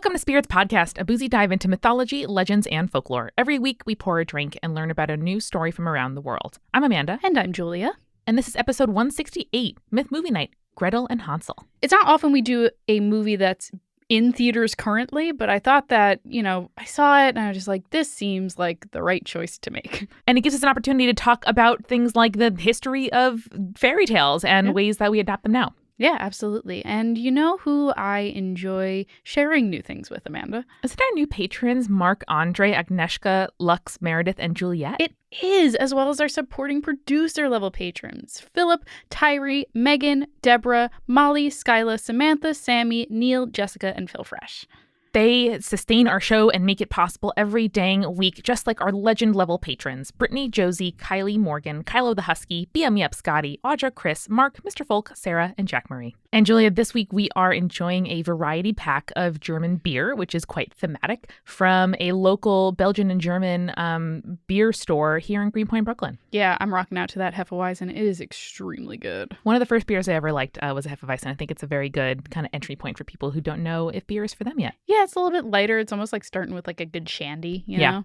Welcome to Spirits Podcast, a boozy dive into mythology, legends, and folklore. Every week, we pour a drink and learn about a new story from around the world. I'm Amanda. And I'm Julia. And this is episode 168, Myth Movie Night, Gretel and Hansel. It's not often we do a movie that's in theaters currently, but I thought that, I saw it and I was just like, this seems like the right choice to make. And it gives us an opportunity to talk about things like the history of fairy tales and ways that we adapt them now. Yeah, absolutely. And you know who I enjoy sharing new things with, Amanda? Is it our new patrons, Mark, Andre, Agnieszka, Lux, Meredith, and Juliet? It is, as well as our supporting producer level patrons, Philip, Tyree, Megan, Deborah, Molly, Skyla, Samantha, Sammy, Neil, Jessica, and Phil Fresh. They sustain our show and make it possible every dang week, just like our legend-level patrons, Brittany, Josie, Kylie, Morgan, Kylo the Husky, BM Yep, Scotty, Audra, Chris, Mark, Mr. Folk, Sarah, and Jack Marie. And Julia, this week we are enjoying a variety pack of German beer, which is quite thematic, from a local Belgian and German beer store here in Greenpoint, Brooklyn. Yeah, I'm rocking out to that Hefeweizen. It is extremely good. One of the first beers I ever liked was a Hefeweizen. I think it's a very good kind of entry point for people who don't know if beer is for them yet. Yeah, it's a little bit lighter. It's almost like starting with like a good shandy, you know?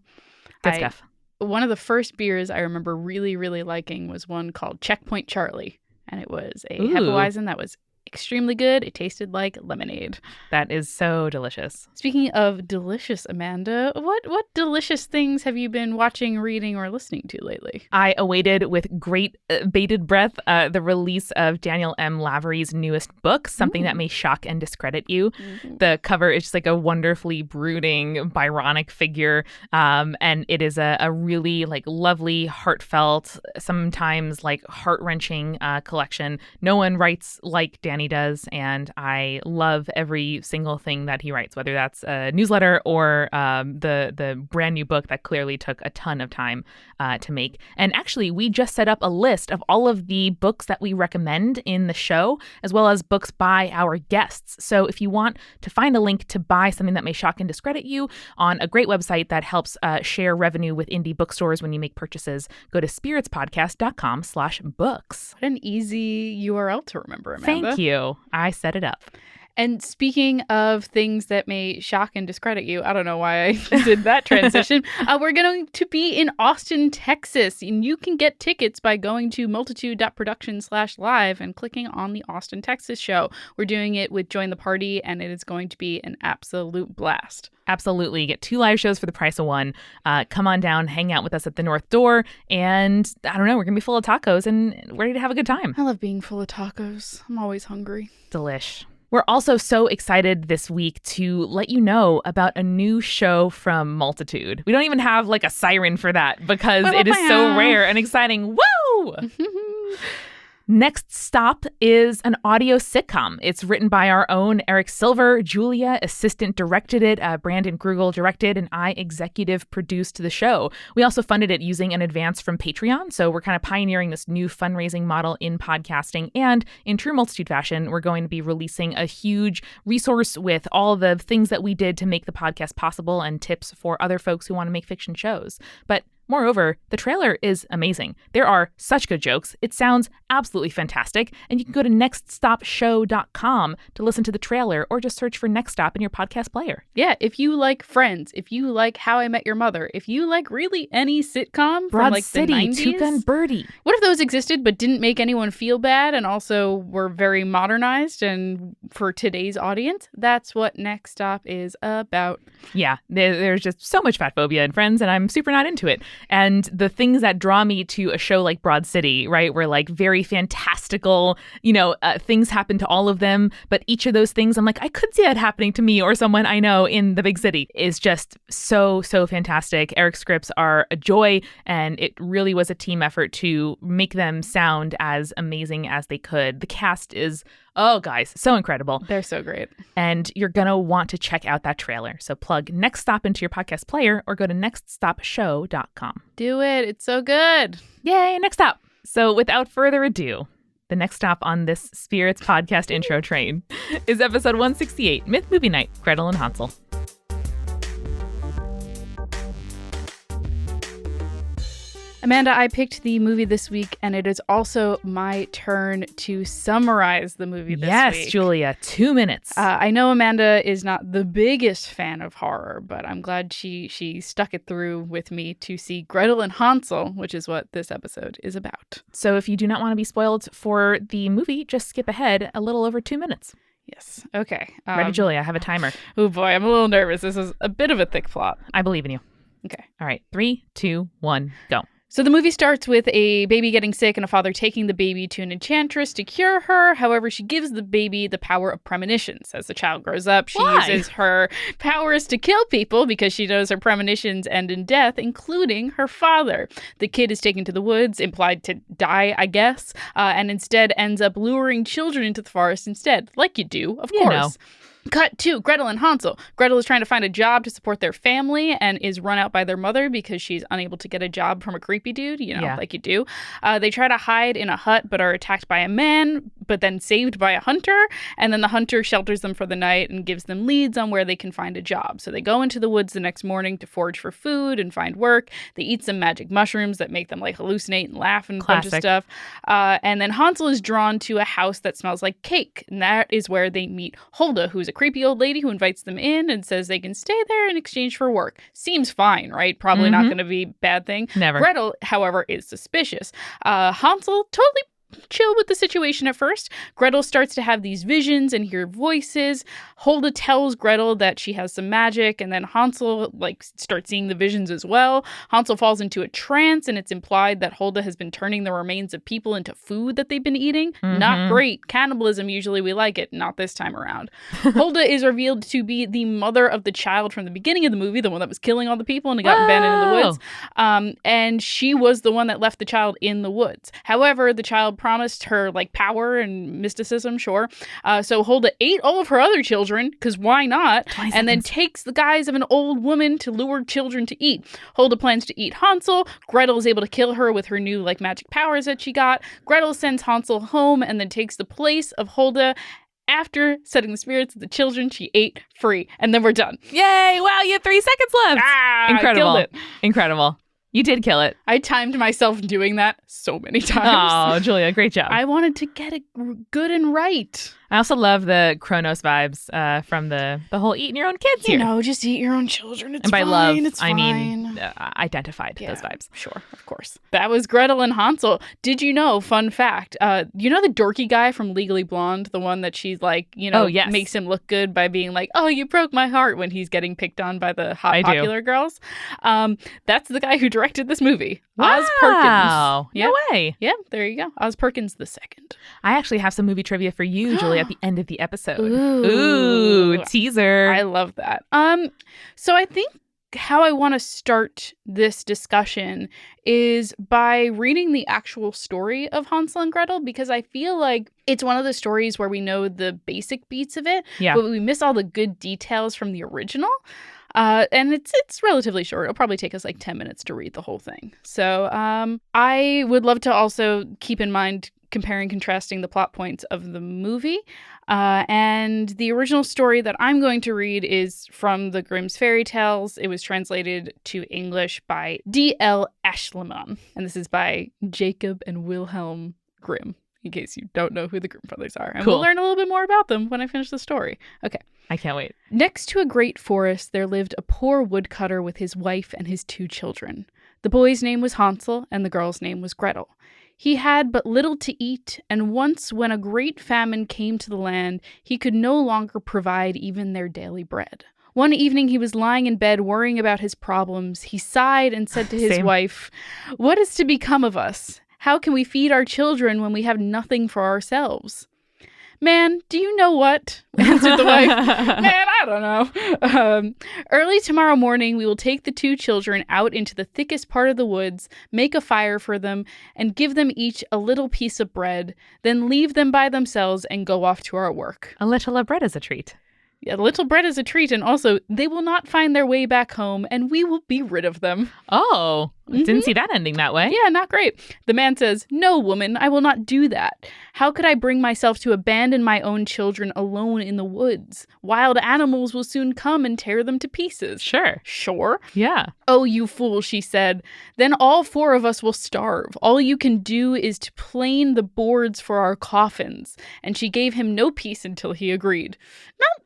Good stuff. One of the first beers I remember really, really liking was one called Checkpoint Charlie. And it was a Hefeweizen that was extremely good. It tasted like lemonade. That is so delicious. Speaking of delicious, Amanda, what delicious things have you been watching, reading, or listening to lately? I awaited with great bated breath the release of Daniel M. Lavery's newest book, Something That May Shock and Discredit You. Mm-hmm. The cover is just like a wonderfully brooding, Byronic figure, and it is a really like lovely, heartfelt, sometimes like heart-wrenching collection. No one writes like Danny does, and I love every single thing that he writes, whether that's a newsletter or the brand new book that clearly took a ton of time to make. And actually, we just set up a list of all of the books that we recommend in the show, as well as books by our guests. So if you want to find a link to buy Something That May Shock and Discredit You on a great website that helps share revenue with indie bookstores when you make purchases, go to spiritspodcast.com/books. What an easy URL to remember, Amanda. Thank you. I set it up. And speaking of things that may shock and discredit you, I don't know why I did that transition. We're going to be in Austin, Texas, and you can get tickets by going to multitude.productions/live and clicking on the Austin, Texas show. We're doing it with Join the Party, and it is going to be an absolute blast. Absolutely. Get 2 live shows for the price of 1. Come on down, hang out with us at the North Door, and I don't know, we're going to be full of tacos and ready to have a good time. I love being full of tacos. I'm always hungry. Delish. We're also so excited this week to let you know about a new show from Multitude. We don't even have like a siren for that because it is so rare and exciting. Woo! Next Stop is an audio sitcom. It's written by our own Eric Silver. Julia assistant directed it. Brandon Grugel directed, and I executive produced the show. We also funded it using an advance from Patreon. So we're kind of pioneering this new fundraising model in podcasting. And in true Multitude fashion, we're going to be releasing a huge resource with all the things that we did to make the podcast possible and tips for other folks who want to make fiction shows. But moreover, the trailer is amazing. There are such good jokes. It sounds absolutely fantastic. And you can go to nextstopshow.com to listen to the trailer or just search for Next Stop in your podcast player. Yeah, if you like Friends, if you like How I Met Your Mother, if you like really any sitcom Broad from like City, the 90s. Tuca and Birdie. What if those existed but didn't make anyone feel bad and also were very modernized and for today's audience? That's what Next Stop is about. Yeah, there's just so much fat phobia in Friends, and I'm super not into it. And the things that draw me to a show like Broad City, right, where like very fantastical, things happen to all of them. But each of those things, I'm like, I could see that happening to me or someone I know in the big city, is just so fantastic. Eric's scripts are a joy, and it really was a team effort to make them sound as amazing as they could. The cast is, oh, guys, so incredible. They're so great. And you're going to want to check out that trailer. So plug Next Stop into your podcast player or go to nextstopshow.com. Do it. It's so good. Yay, Next Stop. So without further ado, the next stop on this Spirits Podcast intro train is episode 168, Myth Movie Night, Gretel and Hansel. Amanda, I picked the movie this week, and it is also my turn to summarize the movie this week. Yes, Julia, 2 minutes. I know Amanda is not the biggest fan of horror, but I'm glad she stuck it through with me to see Gretel and Hansel, which is what this episode is about. So if you do not want to be spoiled for the movie, just skip ahead a little over 2 minutes. Yes. Okay. Ready, Julia? I have a timer. Oh boy, I'm a little nervous. This is a bit of a thick plot. I believe in you. Okay. All right. 3, 2, 1, go. So the movie starts with a baby getting sick and a father taking the baby to an enchantress to cure her. However, she gives the baby the power of premonitions. As the child grows up, she uses her powers to kill people because she knows her premonitions end in death, including her father. The kid is taken to the woods, implied to die, I guess, and instead ends up luring children into the forest instead, like you do, of course. Cut to Gretel and Hansel. Gretel is trying to find a job to support their family and is run out by their mother because she's unable to get a job from a creepy dude, like you do. They try to hide in a hut but are attacked by a man, but then saved by a hunter. And then the hunter shelters them for the night and gives them leads on where they can find a job. So they go into the woods the next morning to forage for food and find work. They eat some magic mushrooms that make them like hallucinate and laugh and a bunch of stuff. And then Hansel is drawn to a house that smells like cake. And that is where they meet Hulda, who's a creepy old lady who invites them in and says they can stay there in exchange for work. Seems fine, right? Probably not going to be a bad thing. Never. Gretel, however, is suspicious. Hansel totally chill with the situation at first. Gretel starts to have these visions and hear voices. Hulda tells Gretel that she has some magic, and then Hansel starts seeing the visions as well. Hansel falls into a trance, and it's implied that Hulda has been turning the remains of people into food that they've been eating. Not great. Cannibalism, usually we like it. Not this time around. Hulda is revealed to be the mother of the child from the beginning of the movie, the one that was killing all the people and got abandoned in the woods. And she was the one that left the child in the woods. However, the child promised her power and mysticism, sure. So Hulda ate all of her other children, because why not? And then takes the guise of an old woman to lure children to eat. Hulda plans to eat Hansel. Gretel is able to kill her with her new magic powers that she got. Gretel sends Hansel home and then takes the place of Hulda after setting the spirits of the children she ate free. And then we're done. Yay! Wow, you have 3 seconds left. Incredible. I killed it. Incredible. You did kill it. I timed myself doing that so many times. Oh, Julia, great job. I wanted to get it good and right. I also love the Kronos vibes from the whole eating your own kids here. Just eat your own children. It's and by fine. love, it's I fine. mean identified those vibes. Sure, of course. That was Gretel and Hansel. Did you know, fun fact, you know the dorky guy from Legally Blonde? The one that she's makes him look good by being like, oh, you broke my heart when he's getting picked on by the hot popular girls? That's the guy who directed this movie. Wow. Oz Perkins. Yep. No way. Yeah, there you go. Oz Perkins II. I actually have some movie trivia for you, Julie, at the end of the episode. Ooh, teaser. I love that. So I think how I want to start this discussion is by reading the actual story of Hansel and Gretel, because I feel like it's one of the stories where we know the basic beats of it, but we miss all the good details from the original. And it's relatively short. It'll probably take us 10 minutes to read the whole thing. So I would love to also keep in mind comparing, contrasting the plot points of the movie. And the original story that I'm going to read is from the Grimm's Fairy Tales. It was translated to English by D.L. Ashliman. And this is by Jacob and Wilhelm Grimm, in case you don't know who the Grimm brothers are. And we'll learn a little bit more about them when I finish the story. Okay. I can't wait. Next to a great forest, there lived a poor woodcutter with his wife and his 2 children. The boy's name was Hansel, and the girl's name was Gretel. He had but little to eat, and once when a great famine came to the land, he could no longer provide even their daily bread. One evening he was lying in bed worrying about his problems. He sighed and said to his wife, "What is to become of us? How can we feed our children when we have nothing for ourselves?" "Man, do you know what?" answered the wife. "Man, I don't know. Early tomorrow morning, we will take the 2 children out into the thickest part of the woods, make a fire for them, and give them each a little piece of bread, then leave them by themselves and go off to our work." A little bread is a treat. Yeah, a little bread is a treat, and also, they will not find their way back home, and we will be rid of them. Oh. Didn't see that ending that way. Yeah, not great. The man says, "No, woman, I will not do that. How could I bring myself to abandon my own children alone in the woods? Wild animals will soon come and tear them to pieces." Sure. Sure. Yeah. "Oh, you fool," she said. "Then all 4 of us will starve. All you can do is to plane the boards for our coffins." And she gave him no peace until he agreed.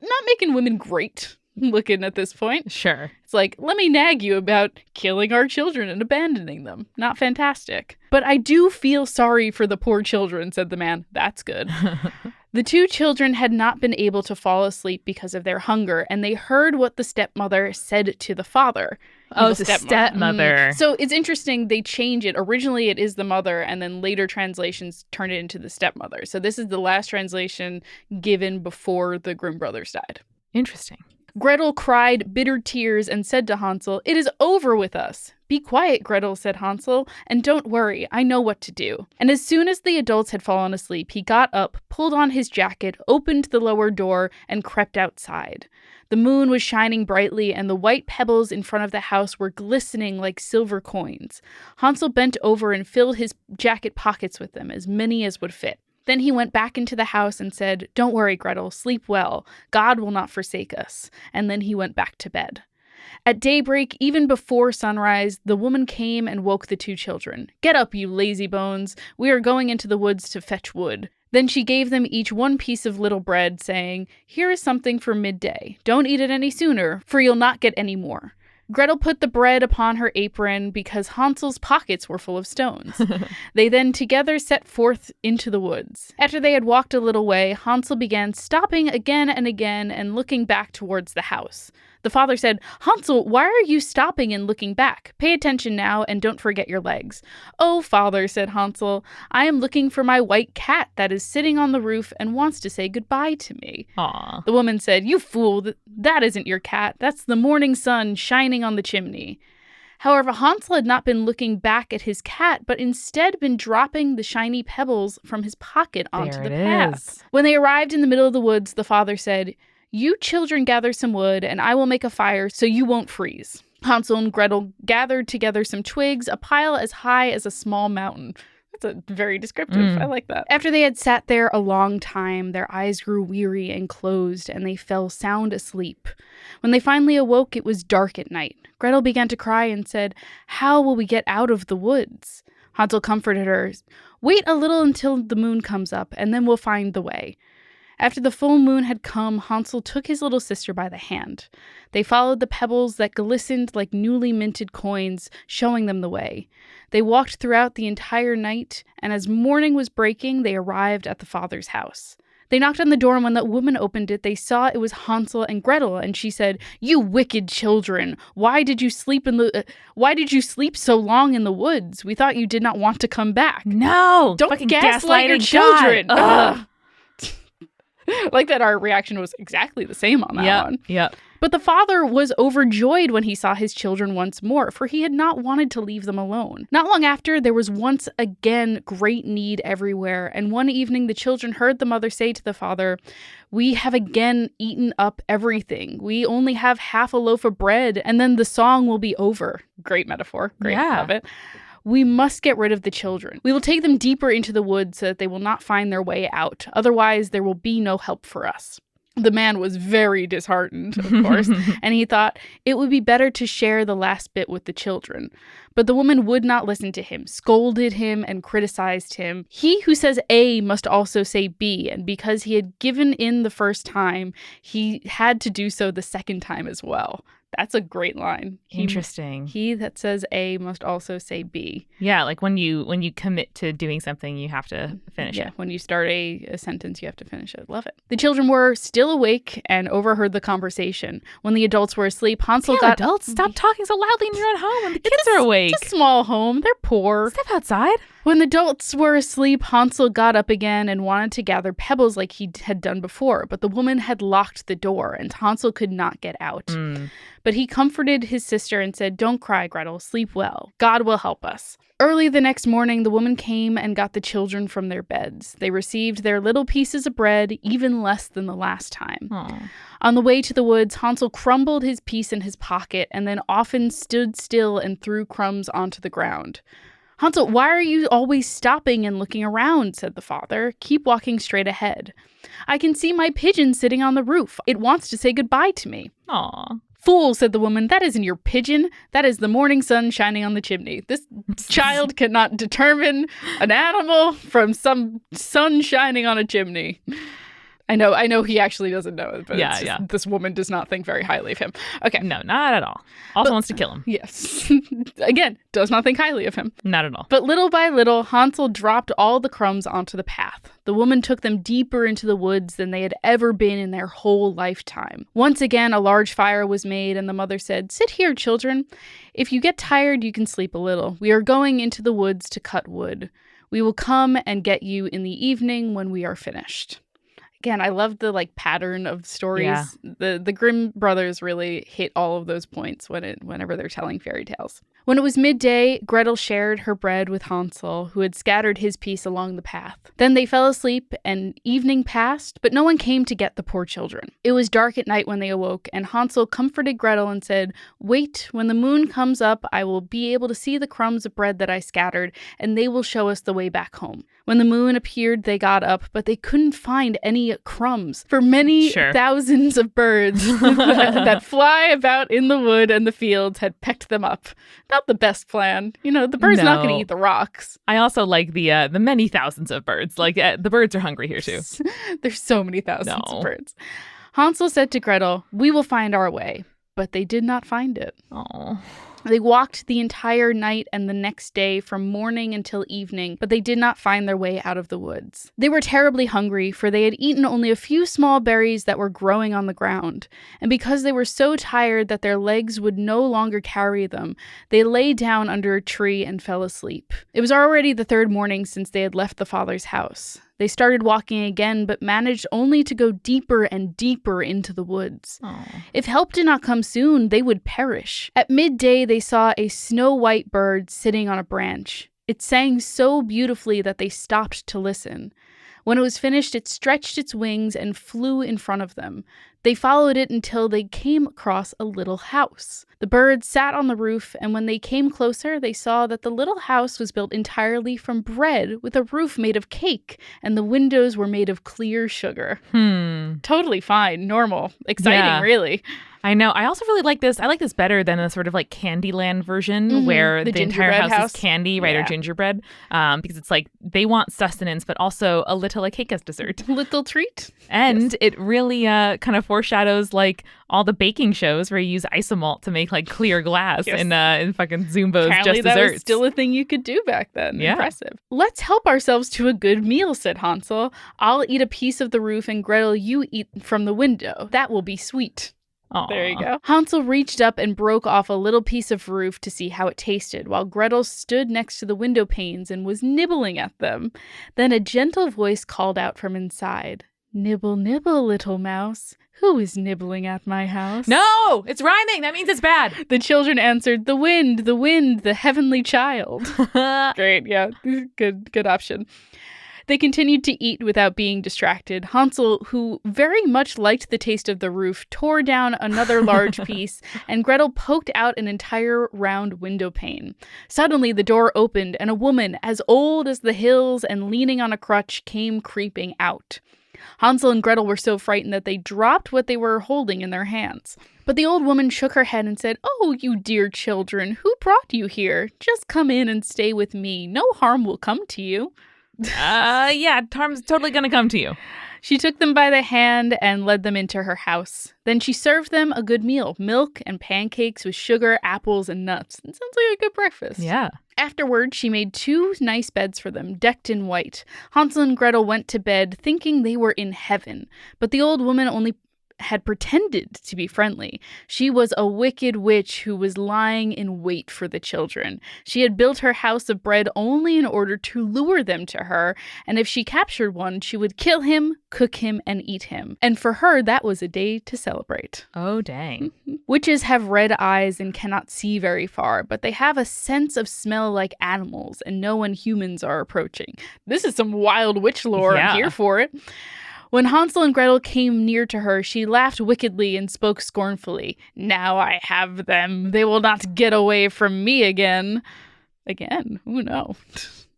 Not making women great. Looking at this point. Sure. It's like, let me nag you about killing our children and abandoning them. Not fantastic. "But I do feel sorry for the poor children," said the man. That's good. The 2 children had not been able to fall asleep because of their hunger, and they heard what the stepmother said to the father. Oh, it's a stepmother. So it's interesting. They change it. Originally, it is the mother, and then later translations turn it into the stepmother. So this is the last translation given before the Grimm brothers died. Interesting. Gretel cried bitter tears and said to Hansel, "It is over with us." "Be quiet, Gretel," said Hansel, "and don't worry. I know what to do." And as soon as the adults had fallen asleep, he got up, pulled on his jacket, opened the lower door, and crept outside. The moon was shining brightly, and the white pebbles in front of the house were glistening like silver coins. Hansel bent over and filled his jacket pockets with them, as many as would fit. Then he went back into the house and said, "Don't worry, Gretel, sleep well. God will not forsake us." And then he went back to bed. At daybreak, even before sunrise, the woman came and woke the 2 children. "Get up, you lazy bones. We are going into the woods to fetch wood." Then she gave them each 1 piece of little bread, saying, "Here is something for midday. Don't eat it any sooner, for you'll not get any more." Gretel put the bread upon her apron because Hansel's pockets were full of stones. They then together set forth into the woods. After they had walked a little way, Hansel began stopping again and again and looking back towards the house. The father said, "Hansel, why are you stopping and looking back? Pay attention now and don't forget your legs." "Oh, father," said Hansel, "I am looking for my white cat that is sitting on the roof and wants to say goodbye to me." Aw. The woman said, "You fool, that isn't your cat. That's the morning sun shining on the chimney." However, Hansel had not been looking back at his cat, but instead been dropping the shiny pebbles from his pocket onto the path. When they arrived in the middle of the woods, the father said, "You children gather some wood, and I will make a fire so you won't freeze." Hansel and Gretel gathered together some twigs, a pile as high as a small mountain. That's very descriptive. I like that. After they had sat there a long time, their eyes grew weary and closed, and they fell sound asleep. When they finally awoke, it was dark at night. Gretel began to cry and said, "How will we get out of the woods?" Hansel comforted her. "Wait a little until the moon comes up, and then we'll find the way." After the full moon had come, Hansel took his little sister by the hand. They followed the pebbles that glistened like newly minted coins, showing them the way. They walked throughout the entire night, and as morning was breaking, they arrived at the father's house. They knocked on the door, and when the woman opened it, they saw it was Hansel and Gretel, and she said, "You wicked children! Why did you sleep so long in the woods? We thought you did not want to come back." No! Don't gaslight your children! Ugh. Like that our reaction was exactly the same on that one. Yep. But the father was overjoyed when he saw his children once more, for he had not wanted to leave them alone. Not long after, there was once again great need everywhere, and one evening the children heard the mother say to the father, "We have again eaten up everything. We only have half a loaf of bread, and then the song will be over." Great metaphor. Great. Yeah. Love it. "We must get rid of the children. We will take them deeper into the woods so that they will not find their way out. Otherwise, there will be no help for us." The man was very disheartened, of course, and he thought it would be better to share the last bit with the children. But the woman would not listen to him, scolded him, and criticized him. He who says A must also say B, and because he had given in the first time, he had to do so the second time as well. That's a great line. Interesting. He that says A must also say B. Yeah, like when you commit to doing something, you have to finish it. When you start a sentence, you have to finish it. Love it. The children were still awake and overheard the conversation. When the adults were asleep, Hansel got... Adults, stop talking so loudly in your own home when the kids are awake. It's a small home. They're poor. Step outside. When the adults were asleep, Hansel got up again and wanted to gather pebbles like he had done before, but the woman had locked the door and Hansel could not get out. But he comforted his sister and said, "Don't cry, Gretel. Sleep well. God will help us." Early the next morning, the woman came and got the children from their beds. They received their little pieces of bread, even less than the last time. Aww. On the way to the woods, Hansel crumbled his piece in his pocket and then often stood still and threw crumbs onto the ground. "Hansel, why are you always stopping and looking around?" said the father. "Keep walking straight ahead." "I can see my pigeon sitting on the roof. It wants to say goodbye to me." Aw. "Fool," said the woman, "that isn't your pigeon. That is the morning sun shining on the chimney. This child cannot determine an animal from some sun shining on a chimney." I know he actually doesn't know it, but this woman does not think very highly of him. Okay. No, not at all. Also wants to kill him. Yes. Again, does not think highly of him. Not at all. But little by little, Hansel dropped all the crumbs onto the path. The woman took them deeper into the woods than they had ever been in their whole lifetime. Once again, a large fire was made, and the mother said, "Sit here, children. If you get tired, you can sleep a little. We are going into the woods to cut wood. We will come and get you in the evening when we are finished." Again, I love the pattern of stories. Yeah. The Grimm brothers really hit all of those points whenever they're telling fairy tales. When it was midday, Gretel shared her bread with Hansel, who had scattered his piece along the path. Then they fell asleep, and evening passed, but no one came to get the poor children. It was dark at night when they awoke, and Hansel comforted Gretel and said, "Wait, when the moon comes up, I will be able to see the crumbs of bread that I scattered, and they will show us the way back home." When the moon appeared, they got up, but they couldn't find any crumbs. For many thousands of birds that fly about in the wood and the fields had pecked them up. Not the best plan. The bird's not going to eat the rocks. I also like the many thousands of birds. The birds are hungry here too. There's so many thousands of birds. Hansel said to Gretel, "We will find our way." But they did not find it. Oh. They walked the entire night and the next day from morning until evening, but they did not find their way out of the woods. They were terribly hungry, for they had eaten only a few small berries that were growing on the ground. And because they were so tired that their legs would no longer carry them, they lay down under a tree and fell asleep. It was already the third morning since they had left the father's house. They started walking again, but managed only to go deeper and deeper into the woods. Aww. If help did not come soon, they would perish. At midday, they saw a snow-white bird sitting on a branch. It sang so beautifully that they stopped to listen. When it was finished, it stretched its wings and flew in front of them. They followed it until they came across a little house. The bird sat on the roof, and when they came closer, they saw that the little house was built entirely from bread, with a roof made of cake, and the windows were made of clear sugar. Totally fine, normal, exciting, really. I know. I also really like this. I like this better than a sort of Candyland version where the entire house is candy, right, or gingerbread. Because it's they want sustenance, but also a little cake as dessert. Little treat. And it really kind of foreshadows all the baking shows where you use isomalt to make clear glass in fucking Zumbo's Apparently Just Desserts. That was still a thing you could do back then. Yeah. Impressive. "Let's help ourselves to a good meal," said Hansel. "I'll eat a piece of the roof, and Gretel, you eat from the window. That will be sweet." Aww. There you go. Hansel reached up and broke off a little piece of roof to see how it tasted, while Gretel stood next to the window panes and was nibbling at them. Then a gentle voice called out from inside, "Nibble, nibble, little mouse. Who is nibbling at my house?" No! It's rhyming! That means it's bad! The children answered, the wind, the heavenly child." Great, yeah. Good option. They continued to eat without being distracted. Hansel, who very much liked the taste of the roof, tore down another large piece, and Gretel poked out an entire round window pane. Suddenly, the door opened, and a woman, as old as the hills and leaning on a crutch, came creeping out. Hansel and Gretel were so frightened that they dropped what they were holding in their hands. But the old woman shook her head and said, "Oh, you dear children, who brought you here? Just come in and stay with me. No harm will come to you." Harm's totally gonna come to you. She took them by the hand and led them into her house. Then she served them a good meal, milk and pancakes with sugar, apples, and nuts. It sounds like a good breakfast. Yeah. Afterward, she made 2 nice beds for them, decked in white. Hansel and Gretel went to bed thinking they were in heaven, but the old woman only had pretended to be friendly. She was a wicked witch who was lying in wait for the children. She had built her house of bread only in order to lure them to her, and if she captured one, she would kill him, cook him, and eat him. And for her, that was a day to celebrate. Oh, dang. Witches have red eyes and cannot see very far, but they have a sense of smell like animals and know when humans are approaching. This is some wild witch lore. Yeah. I'm here for it. When Hansel and Gretel came near to her, she laughed wickedly and spoke scornfully. Now I have them. They will not get away from me again. Again? Who knows?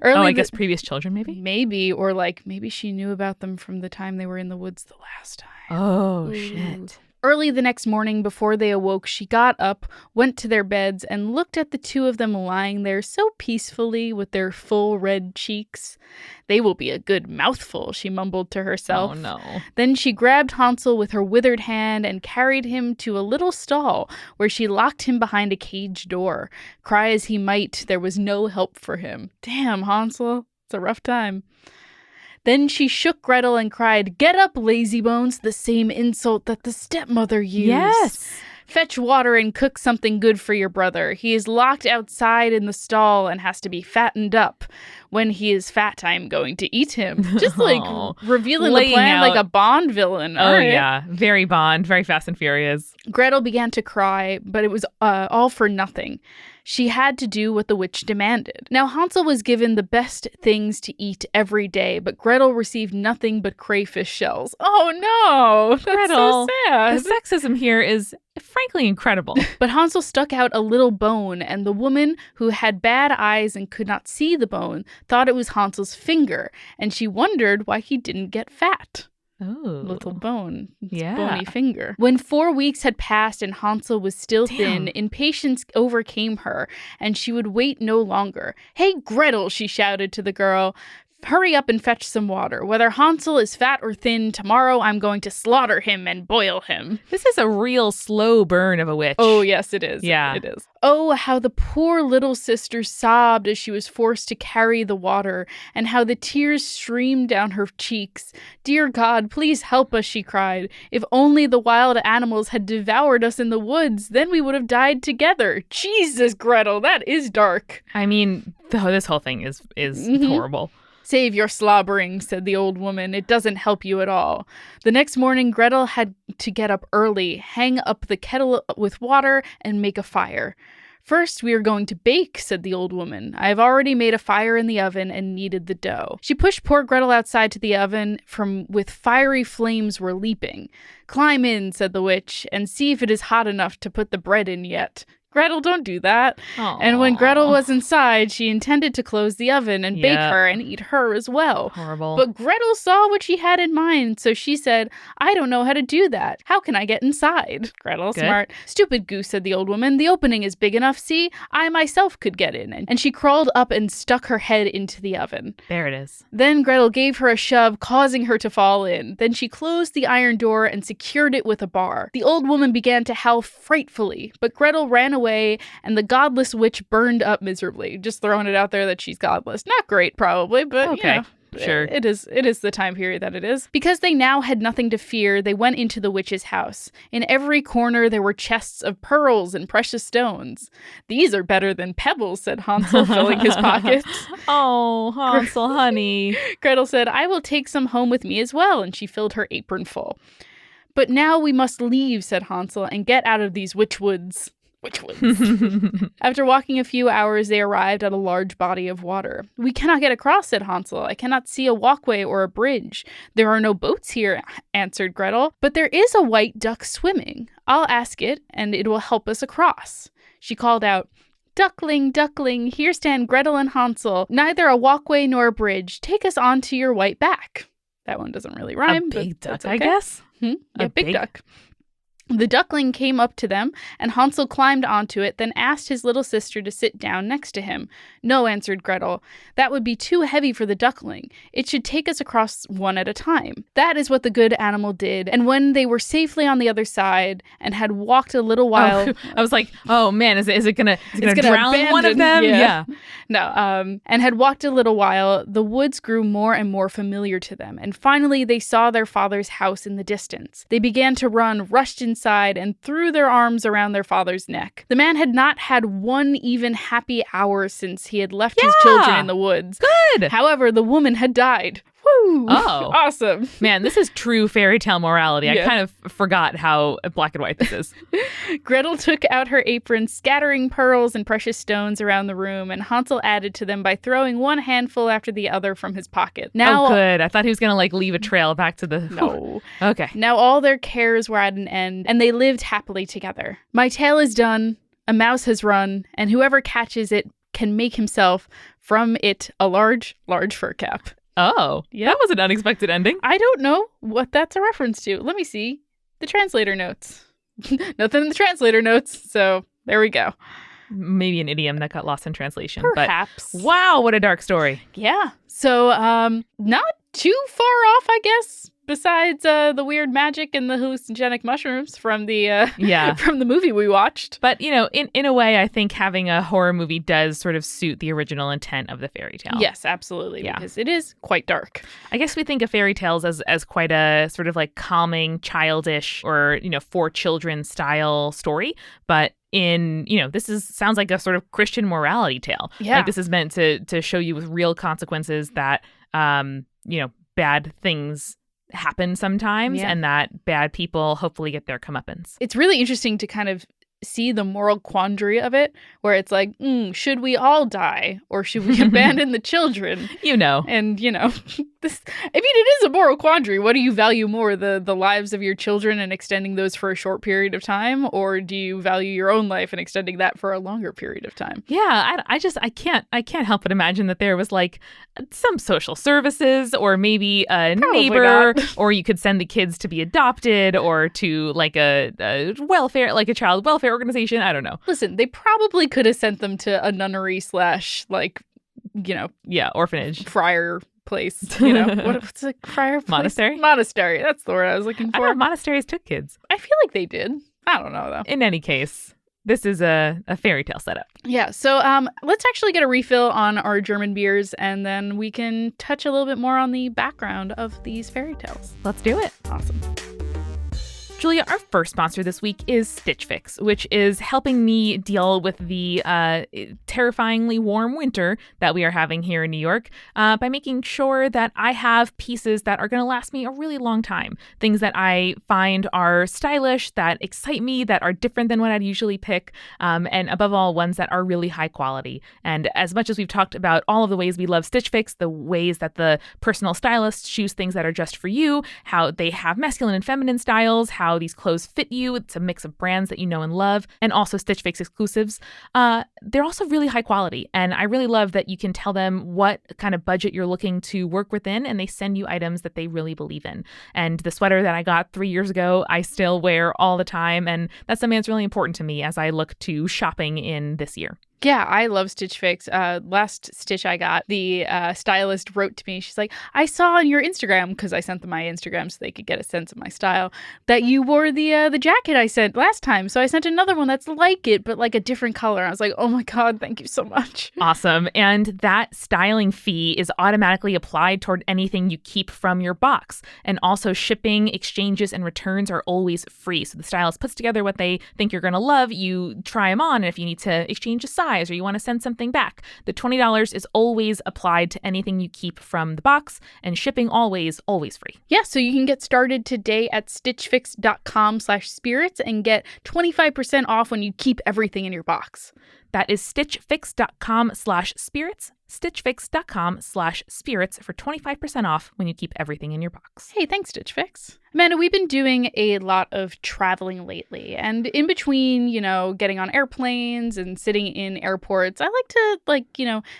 I guess previous children, maybe? Maybe, or like maybe she knew about them from the time they were in the woods the last time. Oh, shit. Early the next morning, before they awoke, she got up, went to their beds, and looked at the two of them lying there so peacefully with their full red cheeks. They will be a good mouthful, she mumbled to herself. Oh, no. Then she grabbed Hansel with her withered hand and carried him to a little stall where she locked him behind a cage door. Cry as he might, there was no help for him. Damn, Hansel. It's a rough time. Then she shook Gretel and cried, "Get up, lazybones," the same insult that the stepmother used. Yes. Fetch water and cook something good for your brother. He is locked outside in the stall and has to be fattened up. When he is fat, I am going to eat him. Just like revealing the plan like a Bond villain. Oh, right. Yeah. Very Bond, very Fast and Furious. Gretel began to cry, but it was all for nothing. She had to do what the witch demanded. Now, Hansel was given the best things to eat every day, but Gretel received nothing but crayfish shells. Oh, no! That's Gretel, so sad. The sexism here is frankly incredible. But Hansel stuck out a little bone, and the woman, who had bad eyes and could not see the bone, thought it was Hansel's finger, and she wondered why he didn't get fat. Oh. Little bone. Yeah. Bony finger. When 4 weeks had passed and Hansel was still thin, impatience overcame her, and she would wait no longer. "Hey, Gretel," she shouted to the girl. "Hurry up and fetch some water. Whether Hansel is fat or thin, tomorrow I'm going to slaughter him and boil him." This is a real slow burn of a witch. Oh, yes, it is. Yeah. It is. Oh, how the poor little sister sobbed as she was forced to carry the water, and how the tears streamed down her cheeks. "Dear God, please help us," she cried. "If only the wild animals had devoured us in the woods, then we would have died together." Jesus, Gretel, that is dark. I mean, this whole thing is horrible. "Save your slobbering," said the old woman. "It doesn't help you at all." The next morning, Gretel had to get up early, hang up the kettle with water, and make a fire. "First, we are going to bake," said the old woman. "I have already made a fire in the oven and kneaded the dough." She pushed poor Gretel outside to the oven from with fiery flames were leaping. "Climb in," said the witch, "and see if it is hot enough to put the bread in yet." "Gretel, don't do that." Aww. And when Gretel was inside, she intended to close the oven and bake her and eat her as well. Horrible. But Gretel saw what she had in mind, so she said, "I don't know how to do that. How can I get inside?" Gretel, smart. "Stupid goose," said the old woman. "The opening is big enough. See, I myself could get in." And she crawled up and stuck her head into the oven. There it is. Then Gretel gave her a shove, causing her to fall in. Then she closed the iron door and secured it with a bar. The old woman began to howl frightfully, but Gretel ran away, and the godless witch burned up miserably. Just throwing it out there that she's godless. Not great, probably, but okay. You know. Sure. It is the time period that it is. Because they now had nothing to fear, they went into the witch's house. In every corner there were chests of pearls and precious stones. "These are better than pebbles," said Hansel, filling his pockets. Oh, Hansel, honey. Gretel said, "I will take some home with me as well," and she filled her apron full. "But now we must leave," said Hansel, "and get out of these witch woods." Which ones? After walking a few hours, they arrived at a large body of water. "We cannot get across," said Hansel. "I cannot see a walkway or a bridge." "There are no boats here," answered Gretel. "But there is a white duck swimming. I'll ask it, and it will help us across." She called out, "Duckling, duckling, here stand Gretel and Hansel. Neither a walkway nor a bridge. Take us on to your white back." That one doesn't really rhyme. A big duck, okay. I guess. Yeah, big duck. The duckling came up to them, and Hansel climbed onto it, then asked his little sister to sit down next to him. "No," answered Gretel. "That would be too heavy for the duckling. It should take us across one at a time." That is what the good animal did, and when they were safely on the other side and had walked a little while... Oh, I was like, oh man, is it gonna drown one of them? Yeah. No, and had walked a little while, the woods grew more and more familiar to them, and finally they saw their father's house in the distance. They began to run, rushed inside, and threw their arms around their father's neck. The man had not had one even happy hour since he had left his children in the woods. Good! However, the woman had died. Woo! Oh. Awesome. Man, this is true fairy tale morality. I kind of forgot how black and white this is. Gretel took out her apron, scattering pearls and precious stones around the room, and Hansel added to them by throwing one handful after the other from his pocket. Now, good. I thought he was going to leave a trail back to the... No. Okay. Now all their cares were at an end, and they lived happily together. My tale is done, a mouse has run, and whoever catches it can make himself from it a large, large fur cap. Oh, yeah. That was an unexpected ending. I don't know what that's a reference to. Let me see the translator notes. Nothing in the translator notes, so there we go. Maybe an idiom that got lost in translation. Perhaps. But wow, what a dark story. Yeah. So, not too far off, I guess, besides the weird magic and the hallucinogenic mushrooms from the from the movie we watched. But, in a way, I think having a horror movie does sort of suit the original intent of the fairy tale. Yes, absolutely, because it is quite dark. I guess we think of fairy tales as quite a sort of calming, childish, or, for children style story, but sounds like a sort of Christian morality tale. Yeah. This is meant to show you with real consequences that, bad things happen sometimes and that bad people hopefully get their comeuppance. It's really interesting to kind of see the moral quandary of it, where it's like, should we all die or should we abandon the children? And this, it is a moral quandary. What do you value more, the lives of your children and extending those for a short period of time, or do you value your own life and extending that for a longer period of time? Yeah, I can't help but imagine that there was some social services, or maybe a neighbor, or you could send the kids to be adopted, or to a welfare, a child welfare organization. I don't know. Listen, they probably could have sent them to a nunnery / orphanage, friar place. What's a friar place? Monastery. Monastery. That's the word I was looking for. I thought monasteries took kids. I feel like they did. I don't know though. In any case, this is a fairy tale setup. Yeah. So let's actually get a refill on our German beers, and then we can touch a little bit more on the background of these fairy tales. Let's do it. Awesome. Julia, our first sponsor this week is Stitch Fix, which is helping me deal with the terrifyingly warm winter that we are having here in New York by making sure that I have pieces that are going to last me a really long time. Things that I find are stylish, that excite me, that are different than what I'd usually pick, and above all, ones that are really high quality. And as much as we've talked about all of the ways we love Stitch Fix, the ways that the personal stylists choose things that are just for you, how they have masculine and feminine styles, how these clothes fit you. It's a mix of brands that you know and love, and also Stitch Fix exclusives. They're also really high quality, and I really love that you can tell them what kind of budget you're looking to work within, and they send you items that they really believe in. And the sweater that I got 3 years ago, I still wear all the time, and that's something that's really important to me as I look to shopping in this year. Yeah, I love Stitch Fix. Last Stitch I got, the stylist wrote to me. She's like, I saw on your Instagram, because I sent them my Instagram so they could get a sense of my style, that you wore the jacket I sent last time. So I sent another one that's like it, but a different color. I was like, oh my God, thank you so much. Awesome. And that styling fee is automatically applied toward anything you keep from your box. And also shipping, exchanges, and returns are always free. So the stylist puts together what they think you're going to love. You try them on, and if you need to exchange a size, or you want to send something back, the $20 is always applied to anything you keep from the box, and shipping always free. Yeah, so you can get started today at stitchfix.com/spirits and get 25% off when you keep everything in your box. That is stitchfix.com/spirits. stitchfix.com/spirits for 25% off when you keep everything in your box. Hey, thanks, Stitch Fix. Amanda, we've been doing a lot of traveling lately, and in between, getting on airplanes and sitting in airports, I like to,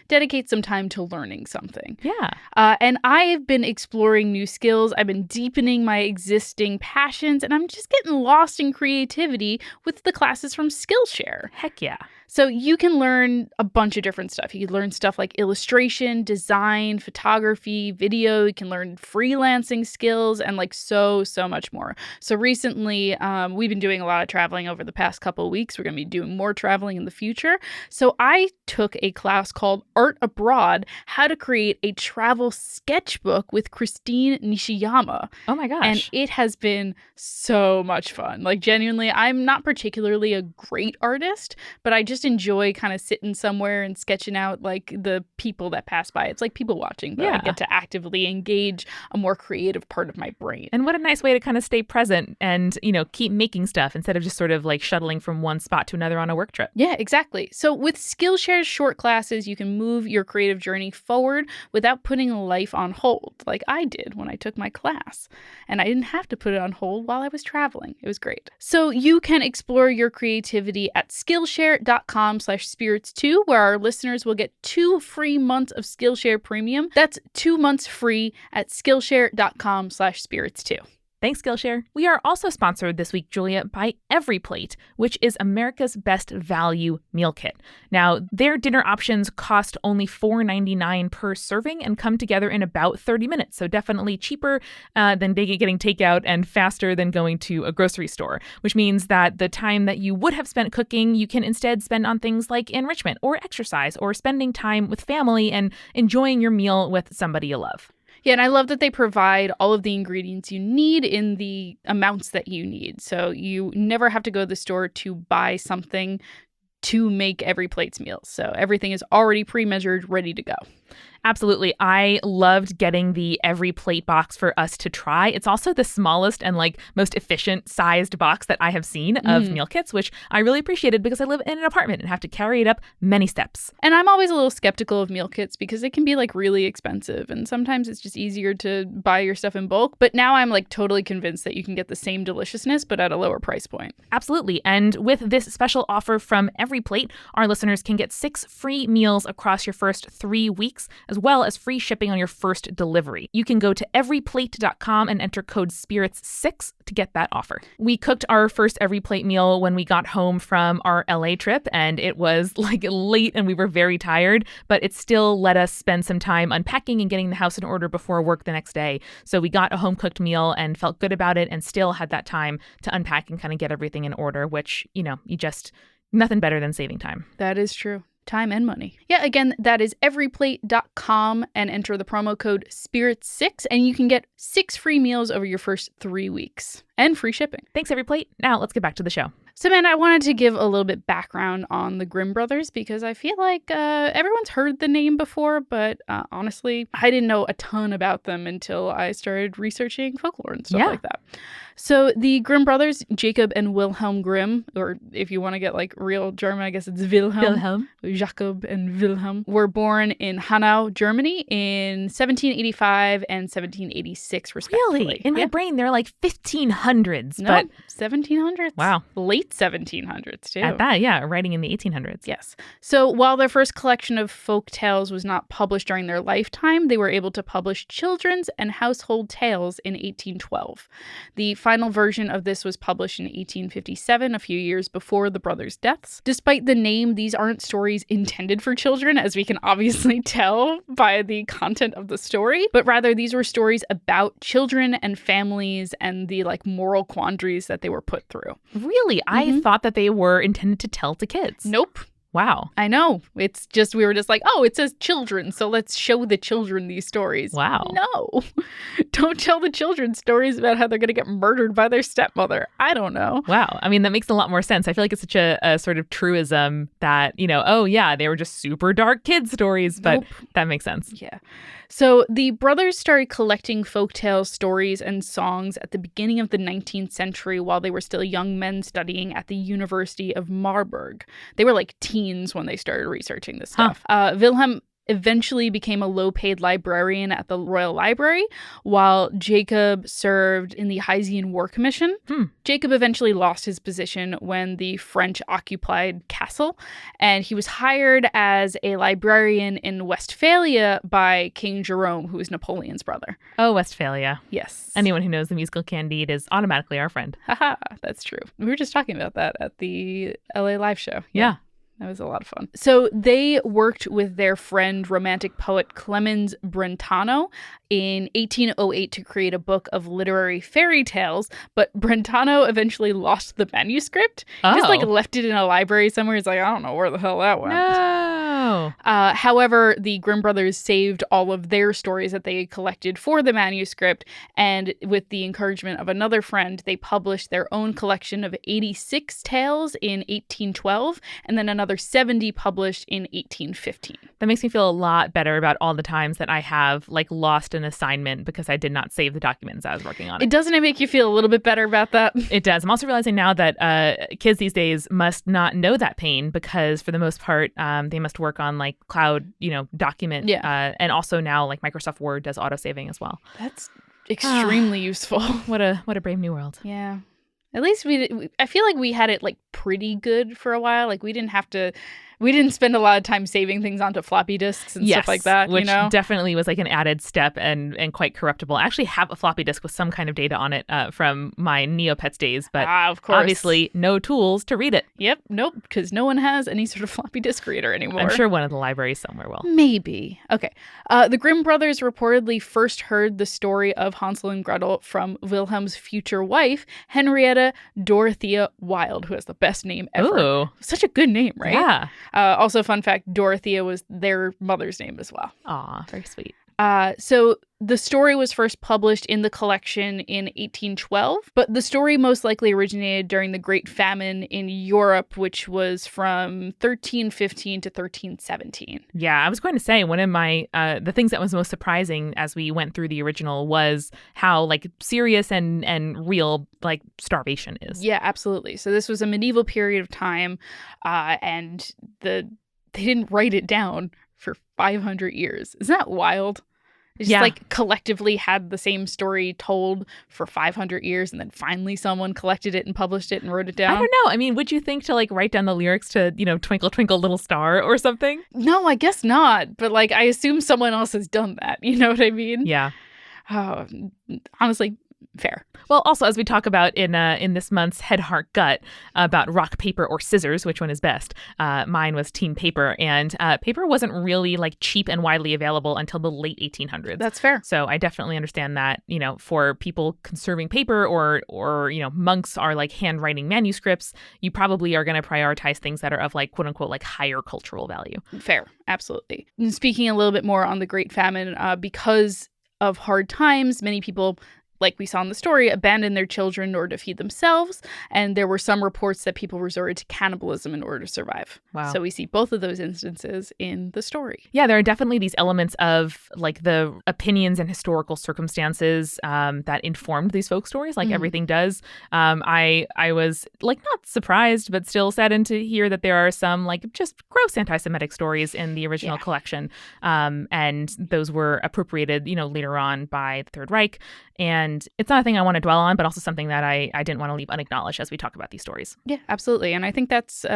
dedicate some time to learning something. Yeah. And I've been exploring new skills. I've been deepening my existing passions, and I'm just getting lost in creativity with the classes from Skillshare. Heck yeah. So you can learn a bunch of different stuff. You can learn stuff like illustration, design, photography, video. You can learn freelancing skills and so much more. So recently, we've been doing a lot of traveling over the past couple of weeks. We're going to be doing more traveling in the future. So I took a class called Art Abroad, How to Create a Travel Sketchbook with Christine Nishiyama. Oh my gosh. And it has been so much fun. Genuinely, I'm not particularly a great artist, but I just enjoy kind of sitting somewhere and sketching out the people that pass by. It's like people watching, but I get to actively engage a more creative part of my brain. And what a nice way to kind of stay present and, keep making stuff instead of just sort of shuttling from one spot to another on a work trip. Yeah, exactly. So with Skillshare's short classes, you can move your creative journey forward without putting life on hold, like I did when I took my class. And I didn't have to put it on hold while I was traveling. It was great. So you can explore your creativity at Skillshare.com/spirits2, where our listeners will get 2 free months of Skillshare Premium. That's 2 months free at Skillshare.com/spirits2. Thanks, Skillshare. We are also sponsored this week, Julia, by Every Plate, which is America's best value meal kit. Now, their dinner options cost only $4.99 per serving and come together in about 30 minutes. So definitely cheaper than getting takeout and faster than going to a grocery store, which means that the time that you would have spent cooking, you can instead spend on things like enrichment or exercise or spending time with family and enjoying your meal with somebody you love. Yeah, and I love that they provide all of the ingredients you need in the amounts that you need. So you never have to go to the store to buy something to make Every Plate's meals. So everything is already pre-measured, ready to go. Absolutely. I loved getting the Every Plate box for us to try. It's also the smallest and most efficient sized box that I have seen of meal kits, which I really appreciated because I live in an apartment and have to carry it up many steps. And I'm always a little skeptical of meal kits because they can be really expensive, and sometimes it's just easier to buy your stuff in bulk. But now I'm totally convinced that you can get the same deliciousness but at a lower price point. Absolutely. And with this special offer from Every Plate, our listeners can get 6 free meals across your first 3 weeks, as well as free shipping on your first delivery. You can go to everyplate.com and enter code SPIRITS6 to get that offer. We cooked our first Every Plate meal when we got home from our LA trip, and it was late and we were very tired, but it still let us spend some time unpacking and getting the house in order before work the next day. So we got a home-cooked meal and felt good about it and still had that time to unpack and kind of get everything in order, which, nothing better than saving time. That is true. Time and money. Yeah, again, that is everyplate.com and enter the promo code SPIRITS6 and you can get 6 free meals over your first 3 weeks and free shipping. Thanks, Every Plate. Now let's get back to the show. So, man, I wanted to give a little bit background on the Grimm brothers because I feel like everyone's heard the name before, but honestly, I didn't know a ton about them until I started researching folklore and stuff like that. So the Grimm brothers, Jacob and Wilhelm Grimm, or if you want to get real German, I guess it's Wilhelm. Jacob and Wilhelm were born in Hanau, Germany in 1785 and 1786, respectively. Really? In my brain, they're 1500s. No, but 1700s. Wow. Late 1700s, too. At that, yeah, writing in the 1800s. Yes. So while their first collection of folk tales was not published during their lifetime, they were able to publish children's and household tales in 1812. The final version of this was published in 1857, a few years before the brothers' deaths. Despite the name, these aren't stories intended for children, as we can obviously tell by the content of the story, but rather these were stories about children and families and the moral quandaries that they were put through. Really? I thought that they were intended to tell to kids. Nope. Wow. I know. It's just, we were just oh, it says children, so let's show the children these stories. Wow. No. Don't tell the children stories about how they're going to get murdered by their stepmother. I don't know. Wow. I mean, that makes a lot more sense. I feel like it's such a sort of truism that, oh yeah, they were just super dark kid stories, but That makes sense. Yeah. So the brothers started collecting folktales, stories, and songs at the beginning of the 19th century while they were still young men studying at the University of Marburg. They were like teens when they started researching this stuff. Wilhelm eventually became a low-paid librarian at the Royal Library, while Jacob served in the Hessian War Commission. Jacob eventually lost his position when the French occupied Kassel, and he was hired as a librarian in Westphalia by King Jerome, who was Napoleon's brother. Oh, Westphalia. Yes. Anyone who knows the musical Candide is automatically our friend. Haha, that's true. We were just talking about that at the LA Live show. Yeah. That was a lot of fun. So they worked with their friend, romantic poet Clemens Brentano in 1808 to create a book of literary fairy tales, but Brentano eventually lost the manuscript. He just left it in a library somewhere. He's like, I don't know where the hell that went. No. However, the Grimm brothers saved all of their stories that they had collected for the manuscript, and with the encouragement of another friend, they published their own collection of 86 tales in 1812, and then another 70 published in 1815. That makes me feel a lot better about all the times that I have lost an assignment because I did not save the documents I was working on. Doesn't it make you feel a little bit better about that? It does. I'm also realizing now that kids these days must not know that pain because for the most part, they must work on cloud, document. Yeah. And also now Microsoft Word does autosaving as well. That's extremely useful. What a brave new world. Yeah. At least I feel like we had it pretty good for a while. We didn't spend a lot of time saving things onto floppy disks and stuff like that. Which definitely was an added step and quite corruptible. I actually have a floppy disk with some kind of data on it from my Neopets days, but of course, obviously no tools to read it. Yep, nope, because no one has any sort of floppy disk reader anymore. I'm sure one of the libraries somewhere will. Maybe. Okay. The Grimm brothers reportedly first heard the story of Hansel and Gretel from Wilhelm's future wife, Henrietta Dorothea Wilde, who has the best name ever. Ooh. Such a good name, right? Yeah. Also, fun fact, Dorothea was their mother's name as well. Aw, very sweet. So the story was first published in the collection in 1812, but the story most likely originated during the Great Famine in Europe, which was from 1315 to 1317. Yeah, I was going to say one of my the things that was most surprising as we went through the original was how serious and real starvation is. Yeah, absolutely. So this was a medieval period of time, and they didn't write it down for 500 years. Isn't that wild? They just collectively had the same story told for 500 years, and then finally someone collected it and published it and wrote it down. I don't know. I mean, would you think to write down the lyrics to, Twinkle Twinkle Little Star or something? No, I guess not. But I assume someone else has done that. You know what I mean? Yeah. Oh, honestly, fair. Well, also, as we talk about in this month's Head, Heart, Gut about rock, paper, or scissors, which one is best? Mine was team paper, and paper wasn't really cheap and widely available until the late 1800s. That's fair. So I definitely understand that, for people conserving paper or monks are handwriting manuscripts, you probably are going to prioritize things that are of quote unquote higher cultural value. Fair. Absolutely. And speaking a little bit more on the Great Famine, because of hard times, many people, like we saw in the story, abandoned their children in order to feed themselves. And there were some reports that people resorted to cannibalism in order to survive. Wow. So we see both of those instances in the story. Yeah, there are definitely these elements of the opinions and historical circumstances that informed these folk stories, everything does. I was not surprised, but still saddened to hear that there are some just gross anti-Semitic stories in the original collection. And those were appropriated, later on by the Third Reich. And it's not a thing I want to dwell on, but also something that I didn't want to leave unacknowledged as we talk about these stories. Yeah, absolutely. And I think that's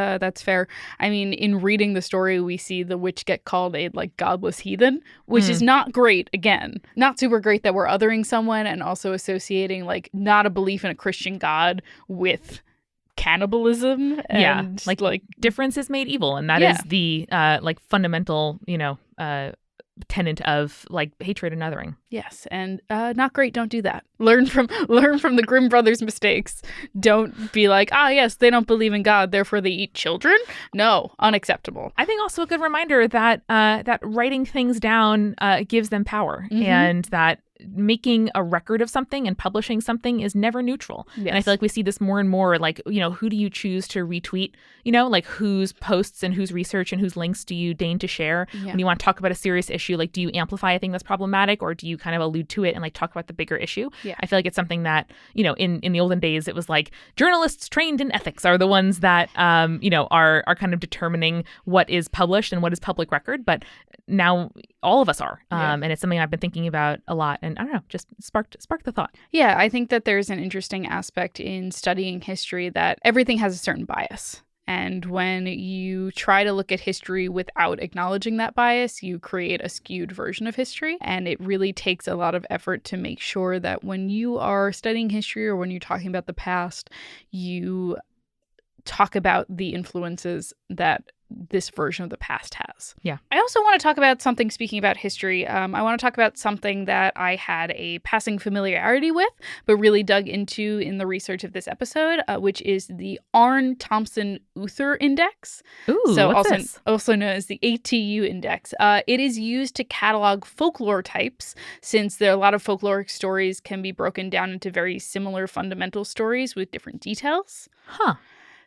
fair. I mean, in reading the story, we see the witch get called a godless heathen, which is not great. Again, not super great that we're othering someone and also associating not a belief in a Christian God with cannibalism. And, difference is made evil. And that is the fundamental, tenet of hatred and othering. Yes, and not great. Don't do that. Learn from the Grimm brothers' mistakes. Don't be yes, they don't believe in God, therefore they eat children. No, unacceptable. I think also a good reminder that that writing things down gives them power, and that making a record of something and publishing something is never neutral. Yes. And I feel like we see this more and more, like, who do you choose to retweet? Like whose posts and whose research and whose links do you deign to share? Yeah. When you want to talk about a serious issue, like, do you amplify a thing that's problematic, or do you kind of allude to it and like talk about the bigger issue? Yeah. I feel like it's something that, in the olden days, it was like journalists trained in ethics are the ones that, are kind of determining what is published and what is public record. But now all of us are. And it's something I've been thinking about a lot. And I don't know, just sparked the thought. Yeah, I think that there's an interesting aspect in studying history that everything has a certain bias. And when you try to look at history without acknowledging that bias, you create a skewed version of history. And it really takes a lot of effort to make sure that when you are studying history or when you're talking about the past, you talk about the influences that this version of the past has. Yeah. I also want to talk about something, speaking about history. I want to talk about something that I had a passing familiarity with, but really dug into in the research of this episode, which is the Arne-Thompson-Uther Index. Ooh, so what's this? Also known as the ATU Index. It is used to catalog folklore types, since there are a lot of folkloric stories can be broken down into very similar fundamental stories with different details. Huh.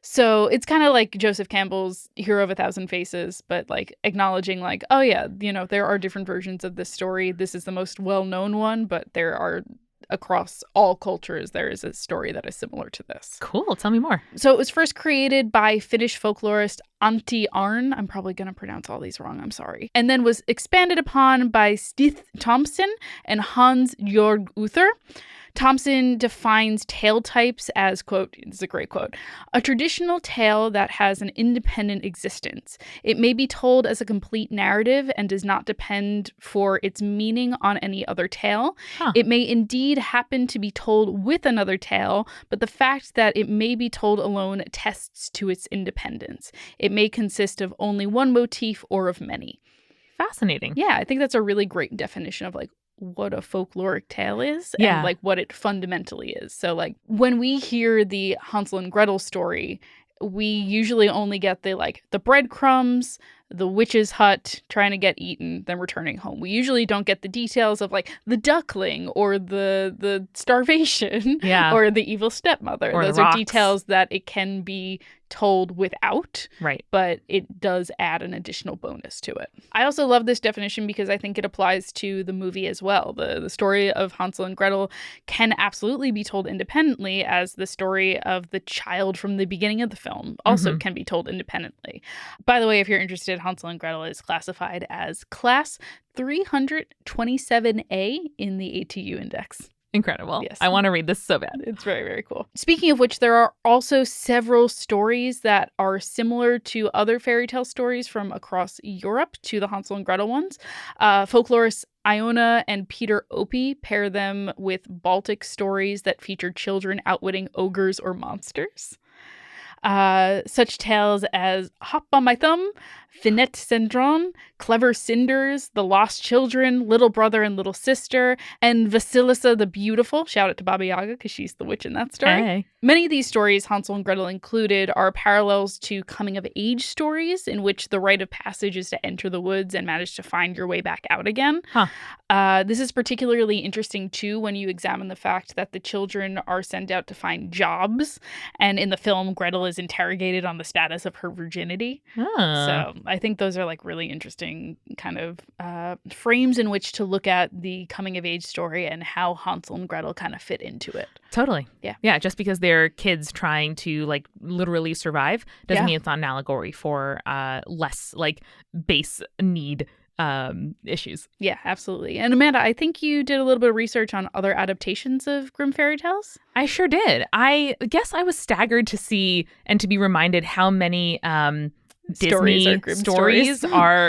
So it's kind of like Joseph Campbell's Hero of a Thousand Faces, but like acknowledging like, oh yeah, there are different versions of this story. This is the most well-known one, but there are, across all cultures, there is a story that is similar to this. Cool. Tell me more. So it was first created by Finnish folklorist Antti Arn. I'm probably going to pronounce all these wrong. I'm sorry. And then was expanded upon by Stith Thompson and Hans Jorg Uther. Thompson defines tale types as, quote, this is a great quote, a traditional tale that has an independent existence. It may be told as a complete narrative and does not depend for its meaning on any other tale. Huh. It may indeed happen to be told with another tale, but the fact that it may be told alone attests to its independence. It may consist of only one motif or of many. Fascinating. Yeah, I think that's a really great definition of like what a folkloric tale is Yeah. and like what it fundamentally is. So like when we hear the Hansel and Gretel story, we usually only get the breadcrumbs, the witch's hut trying to get eaten, then returning home. We usually don't get the details of like the duckling or the starvation or the evil stepmother. Or those the are rocks. details that it can be told without, Right. but it does add an additional bonus to it. I also love this definition because I think it applies to the movie as well. The story of Hansel and Gretel can absolutely be told independently, as the story of the child from the beginning of the film also can be told independently. By the way, if you're interested, Hansel and Gretel is classified as class 327A in the ATU Index. Incredible. Yes. I want to read this so bad. It's very, very cool. Speaking of which, there are also several stories that are similar to other fairy tale stories from across Europe to the Hansel and Gretel ones. Folklorists Iona and Peter Opie pair them with Baltic stories that feature children outwitting ogres or monsters. Such tales as Hop on My Thumb, Finette Cendron, Clever Cinders, The Lost Children, Little Brother and Little Sister, and Vasilisa the Beautiful. Shout out to Baba Yaga because she's the witch in that story. Hey. Many of these stories, Hansel and Gretel included, are parallels to coming-of-age stories in which the rite of passage is to enter the woods and manage to find your way back out again. This is particularly interesting, too, when you examine the fact that the children are sent out to find jobs, and in the film, Gretel is interrogated on the status of her virginity. So I think those are like really interesting kind of frames in which to look at the coming-of-age story and how Hansel and Gretel kind of fit into it. Totally. Yeah. Yeah. Just because they're kids trying to like literally survive doesn't mean it's not an allegory for less like base need issues. Yeah, absolutely. And Amanda, I think you did a little bit of research on other adaptations of Grimm Fairy Tales. I sure did. I guess I was staggered to see and to be reminded how many Disney stories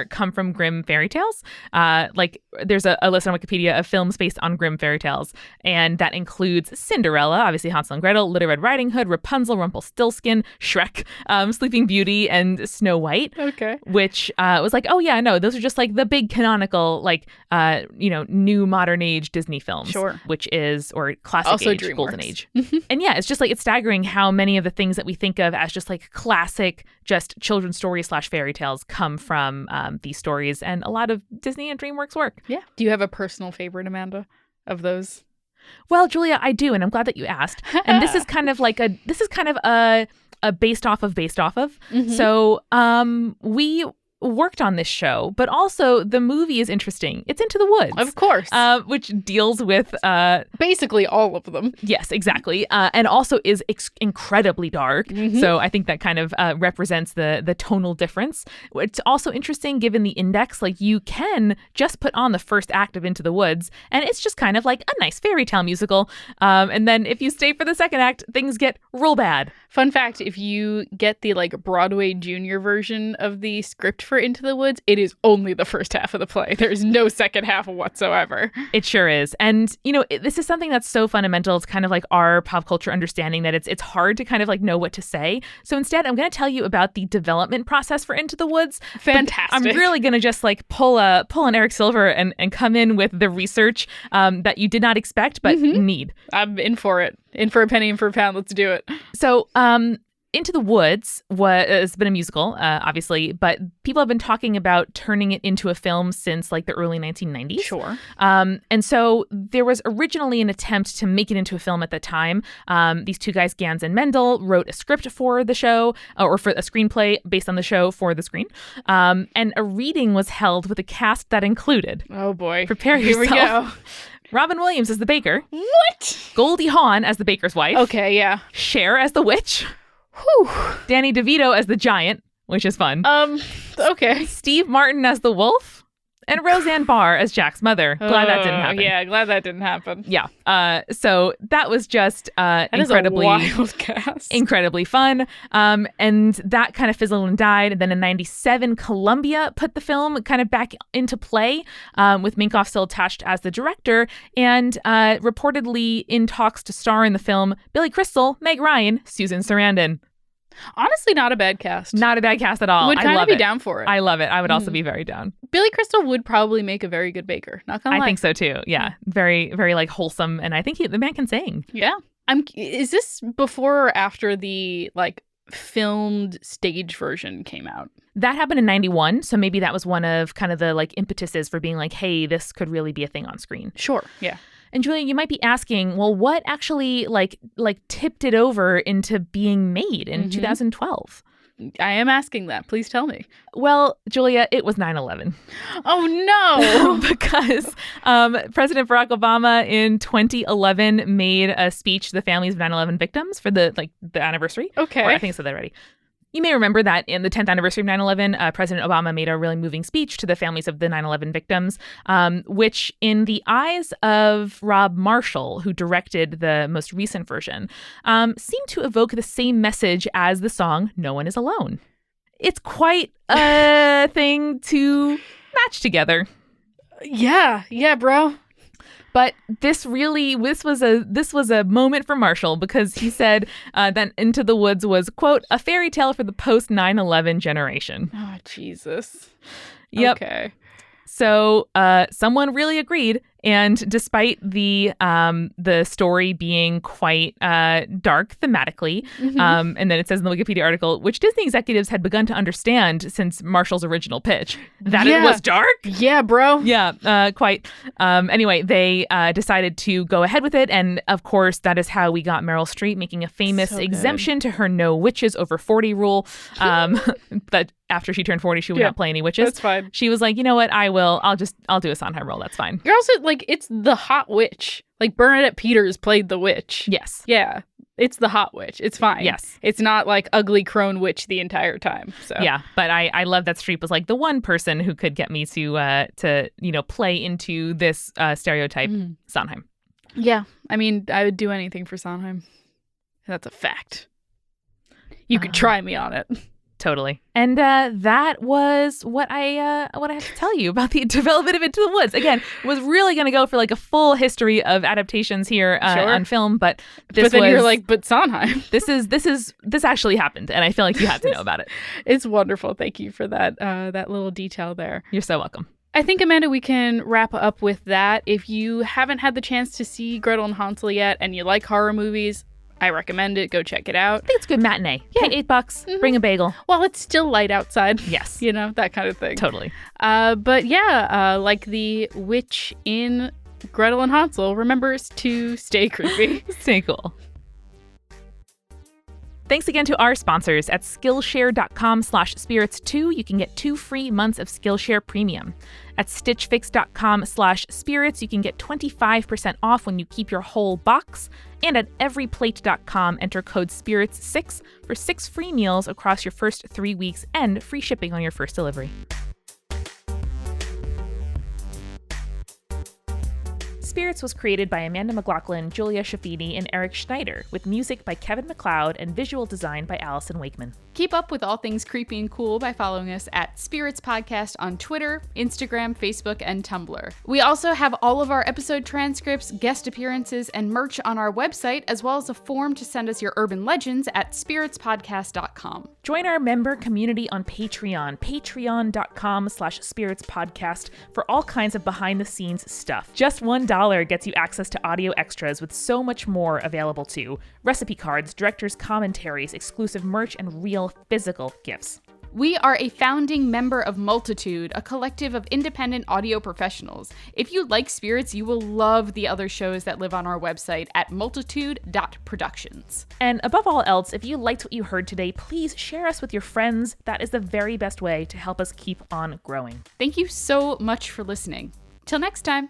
come from Grimm Fairy Tales. Like there's a list on Wikipedia of films based on Grimm Fairy Tales, and that includes Cinderella, obviously Hansel and Gretel, Little Red Riding Hood, Rapunzel, Rumpelstiltskin, Shrek, Sleeping Beauty, and Snow White. Okay. Which was like, oh yeah, no, those are just like the big canonical, like new modern age Disney films. Sure. Which is or classic also age, DreamWorks. golden age. And yeah, it's just like it's staggering how many of the things that we think of as just like classic, just children's stories / fairy tales come from these stories and a lot of Disney and DreamWorks work. Yeah. Do you have a personal favorite, Amanda, of those? Well, Julia, I do, and I'm glad that you asked. And this is kind of a based off of. Mm-hmm. So we worked on this show, but also the movie is interesting. It's Into the Woods. Of course. Which deals with... basically all of them. Yes, exactly. And also is incredibly dark. Mm-hmm. So I think that kind of represents the tonal difference. It's also interesting given the index, like you can just put on the first act of Into the Woods and it's just kind of like a nice fairy tale musical. And then if you stay for the second act, things get real bad. Fun fact, if you get the like Broadway junior version of the script for Into the Woods, it is only the first half of the play. There's no second half whatsoever. It sure is. And, you know, this is something that's so fundamental. It's kind of like our pop culture understanding that it's hard to kind of like know what to say. So instead, I'm going to tell you about the development process for Into the Woods. Fantastic. I'm really going to just like pull an Eric Silver and come in with the research that you did not expect but need. I'm in for it. In for a penny, in for a pound. Let's do it. So, Into the Woods has been a musical, obviously, but people have been talking about turning it into a film since like the early 1990s. Sure. And so there was originally an attempt to make it into a film at the time. These two guys, Gans and Mendel, wrote a script for the show, or for a screenplay based on the show for the screen. And a reading was held with a cast that included. Oh boy. Prepare yourself. Here we go. Robin Williams as the baker. What? Goldie Hawn as the baker's wife. Okay, yeah. Cher as the witch. Whew. Danny DeVito as the giant, which is fun. Okay. Steve Martin as the wolf. And Roseanne Barr as Jack's mother. Glad that didn't happen. Yeah, glad that didn't happen. Yeah. So that was just incredibly wild cast. Incredibly fun. And that kind of fizzled and died. And then in 1997, Columbia put the film kind of back into play, with Minkoff still attached as the director, and reportedly in talks to star in the film Billy Crystal, Meg Ryan, Susan Sarandon. Honestly, not a bad cast. Not a bad cast at all. Would kind of be down for it. I love it. I would also be very down. Billy Crystal would probably make a very good baker. Not gonna lie. I think so too. Yeah, very, very like wholesome, and I think the man can sing. Yeah. Is this before or after the like filmed stage version came out? That happened in 1991, so maybe that was one of kind of the like impetuses for being like, hey, this could really be a thing on screen. Sure. Yeah. And Julia, you might be asking, well, what actually like tipped it over into being made in 2012? I am asking that. Please tell me. Well, Julia, it was 9/11. Oh, no. Because President Barack Obama in 2011 made a speech to the families of 9/11 victims for the anniversary. Okay. Or I think I said that already. You may remember that in the 10th anniversary of 9/11, President Obama made a really moving speech to the families of the 9/11 victims, which in the eyes of Rob Marshall, who directed the most recent version, seemed to evoke the same message as the song No One Is Alone. It's quite a thing to match together. Yeah, bro. But this was a moment for Marshall, because he said that Into the Woods was, quote, a fairy tale for the post 9/11 generation. Oh, Jesus. Yep. Okay. So someone really agreed. And despite the story being quite dark thematically, and then it says in the Wikipedia article, which Disney executives had begun to understand since Marshall's original pitch, that it was dark. Yeah, bro. Yeah, quite. Anyway, they decided to go ahead with it. And of course, that is how we got Meryl Streep making a famous exemption to her no witches over 40 rule. That after she turned 40, she would not play any witches. That's fine. She was like, you know what? I'll do a Sondheim role. That's fine. You're also like, it's the hot witch. Like Bernadette Peters played the witch. Yes. Yeah. It's the hot witch. It's fine. Yes. It's not like ugly crone witch the entire time. So yeah, but I love that Streep was like the one person who could get me to play into this stereotype. Sondheim. Yeah. I mean, I would do anything for Sondheim. That's a fact. You could try me on it. Totally. And that was what I have to tell you about the development of Into the Woods. Again, was really going to go for like a full history of adaptations here on film, but you're like, but Sondheim. This actually happened, and I feel like you had to know about it. It's wonderful. Thank you for that little detail there. You're so welcome. I think, Amanda, we can wrap up with that. If you haven't had the chance to see Gretel and Hansel yet, and you like horror movies, I recommend it. Go check it out. I think it's a good matinee. Yeah. Pay $8, bring a bagel. Well, it's still light outside. Yes. That kind of thing. Totally. But yeah, like the witch in Gretel and Hansel remembers to stay creepy. Stay cool. Thanks again to our sponsors. At Skillshare.com/spirits2, you can get 2 free months of Skillshare Premium. At StitchFix.com/spirits, you can get 25% off when you keep your whole box. And at EveryPlate.com, enter code SPIRITS6 for 6 free meals across your first 3 weeks and free shipping on your first delivery. Spirits was created by Amanda McLaughlin, Julia Shafini, and Eric Schneider, with music by Kevin MacLeod and visual design by Allison Wakeman. Keep up with all things creepy and cool by following us at Spirits Podcast on Twitter, Instagram, Facebook, and Tumblr. We also have all of our episode transcripts, guest appearances, and merch on our website, as well as a form to send us your urban legends at spiritspodcast.com. Join our member community on Patreon, patreon.com/spiritspodcast, for all kinds of behind-the-scenes stuff. Just $1 gets you access to audio extras with so much more available too. Recipe cards, director's commentaries, exclusive merch, and real physical gifts. We are a founding member of Multitude, a collective of independent audio professionals. If you like Spirits, you will love the other shows that live on our website at multitude.productions. And above all else, if you liked what you heard today, please share us with your friends. That is the very best way to help us keep on growing. Thank you so much for listening. Till next time.